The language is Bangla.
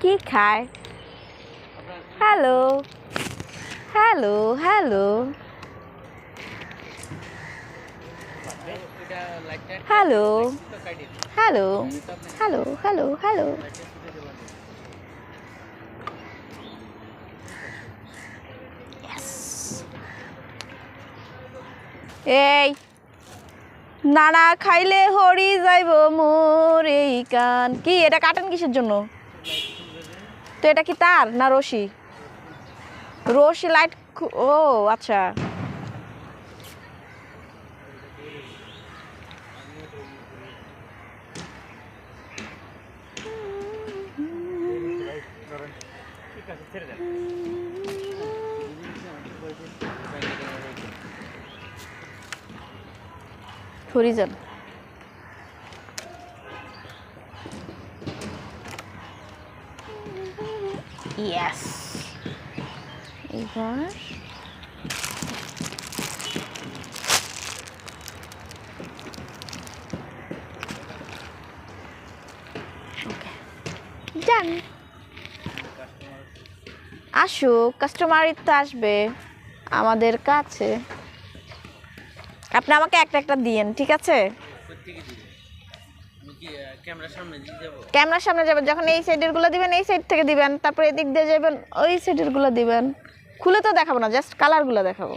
কি খায়? Hello hello hello hello hello hello hello hello এই নানা খাইলে হরি যাইব মোর এই কান। কি এটা কাটেন কিসের জন্য? তো এটা কি তার না রশি? রশি লাইট। ও আচ্ছা, হরিজন। ইয়েস, এবার ডান। আসুক, কাস্টমারই তো আসবে আমাদের কাছে। আপনি আমাকে একটা একটা দিয়েন, ঠিক আছে? ক্যামেরার সামনে যাবেন যখন এই সাইডের গুলো দিবেন, এই সাইড থেকে দিবেন, তারপর এদিক দিয়ে যাবেন, ওই সাইডের গুলো দিবেন। খুলে তো দেখাবো না, জাস্ট কালার গুলো দেখাবো।